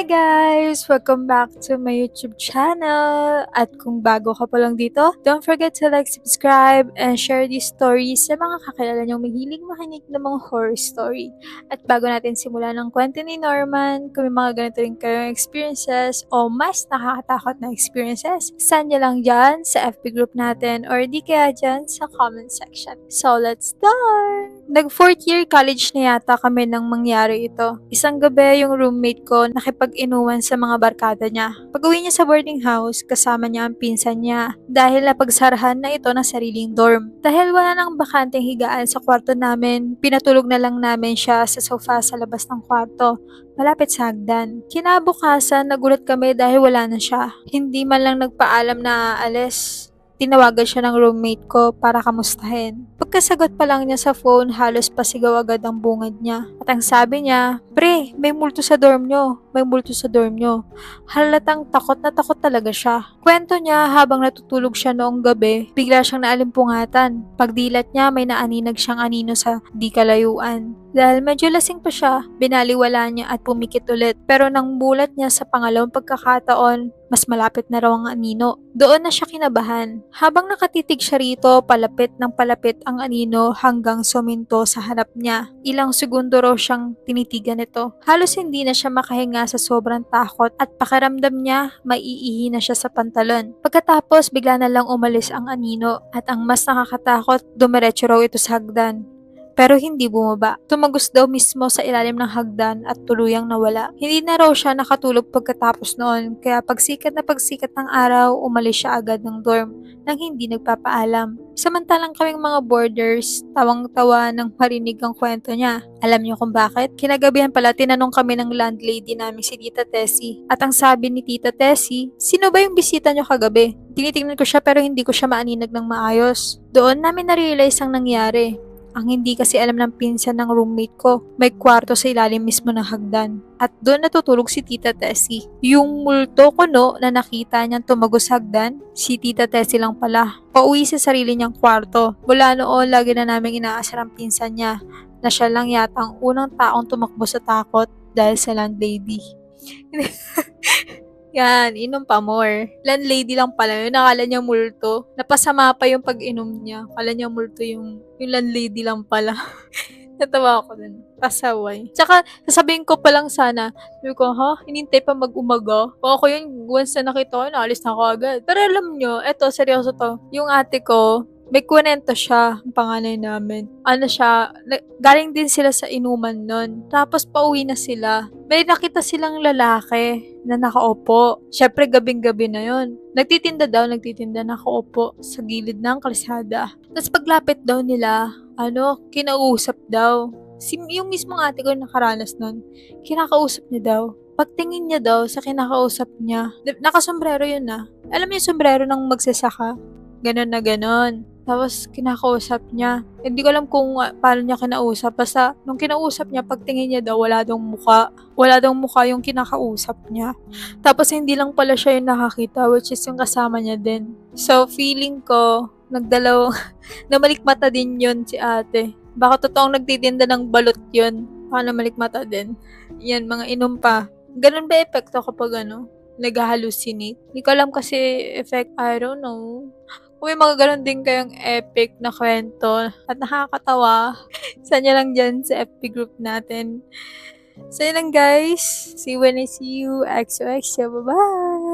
Hi guys! Welcome back to my YouTube channel! At kung bago ka pa lang dito, don't forget to like, subscribe, and share these stories sa mga kakilala niyong mahilig makinig ng mga horror story. At bago natin simulan ng kwento ni Norman, kung may mga ganito rin kayong experiences o mas nakakatakot na experiences, send niyo lang dyan sa FB group natin or di kaya dyan sa comment section. So let's start! Nag 4th year college na yata kami nang mangyari ito. Isang gabi yung roommate ko nakipag-inuman sa mga barkada niya. Pag-uwi niya sa boarding house, kasama niya ang pinsan niya dahil napagsarahan na ito ng sariling dorm. Dahil wala nang bakanteng higaan sa kwarto namin, pinatulog na lang namin siya sa sofa sa labas ng kwarto, malapit sa hagdan. Kinabukasan, nagulat kami dahil wala na siya. Hindi man lang nagpaalam na aalis. Tinawagan siya ng roommate ko para kamustahin. Pagkasagot pa lang niya sa phone, halos pasigaw agad ang bungad niya. At ang sabi niya, "Pre, may multo sa dorm nyo. May multo sa dorm nyo." Halatang takot na takot talaga siya. Kwento niya habang natutulog siya noong gabi, bigla siyang naalimpungatan. Pagdilat niya, may naaninag siyang anino sa di kalayuan. Dahil medyo lasing pa siya, binaliwala niya at pumikit ulit. Pero nang bulat niya sa pangalawang pagkakataon, mas malapit na raw ang anino. Doon na siya kinabahan. Habang nakatitig siya rito, palapit ng palapit ang anino hanggang suminto sa harap niya. Ilang segundo raw siyang tinitigan ito. Halos hindi na siya makahinga sa sobrang takot at pakiramdam niya maiihi na siya sa pantalon. Pagkatapos, bigla na lang umalis ang anino at ang mas nakakatakot, dumiretso raw ito sa hagdan. Pero hindi bumaba. Tumagos daw mismo sa ilalim ng hagdan at tuluyang nawala. Hindi na raw siya nakatulog pagkatapos noon, kaya pagsikat ng araw, umalis siya agad ng dorm nang hindi nagpapaalam. Samantalang kaming mga boarders, tawang-tawa nang marinig ang kwento niya. Alam niyo kung bakit? Kinagabihan pala tinanong kami ng landlady namin si Tita Tessie. At ang sabi ni Tita Tessie, "Sino ba yung bisita niyo kagabi?" Tinitingnan ko siya pero hindi ko siya maaninag ng maayos. Doon namin na-realize ang nangyari. Ang hindi kasi alam ng pinsan ng roommate ko, may kwarto sa ilalim mismo ng hagdan. At doon natutulog si Tita Tessie. Yung multo ko no na nakita niyang tumagos sa hagdan, si Tita Tessie lang pala. Pauwi sa sarili niyang kwarto. Mula noon, lagi na naming inaasar ang pinsan niya na siya lang yata ang unang taong tumakbo sa takot dahil sa landlady. Yan, inom pa more. Landlady lang pala yun. Nakala niya multo. Napasama pa yung pag-inom niya. Akala niya multo yung landlady lang pala. Natawa ako dun. Pasaway. Tsaka, sasabihin ko pa lang sana, sabi ko, hinintay pa mag-umaga. Kung ako yun, once na nakita ko, naalis na ako agad. Pero alam nyo, eto, seryoso to. Yung ate ko, may kwento siya, ang panganay namin. Ano siya, galing din sila sa inuman nun. Tapos pauwi na sila. May nakita silang lalaki na nakaupo. Syempre, gabing-gabi na yon. Nagtitinda nakaupo sa gilid ng kalsada. Tapos paglapit daw nila, kinausap daw. Yung mismong ate ko yung nakaranas nun, kinakausap niya daw. Pagtingin niya daw sa kinakausap niya, nakasombrero yun na. Alam mo yung sombrero ng magsasaka? Ganon na ganon. Tapos, kinakausap niya. Hindi ko alam kung paano niya kinausap. Basta, nung kinausap niya, pagtingin niya daw, wala daw muka. Wala daw muka yung kinakausap niya. Tapos, hindi lang pala siya yung nakakita, which is yung kasama niya din. So, feeling ko, namalikmata din yun si ate. Baka totoong nagtitinda ng balot yun. Baka namalikmata din. Yan, mga inom pa. Ganun ba epekto kapag nag-hallucinate? Hindi ko alam kasi effect, I don't know. Kung may mga ganun din kayong epic na kwento at nakakatawa, saan nyo lang dyan sa FB group natin. So yun lang guys. See you when I see you. XOXO. Bye-bye!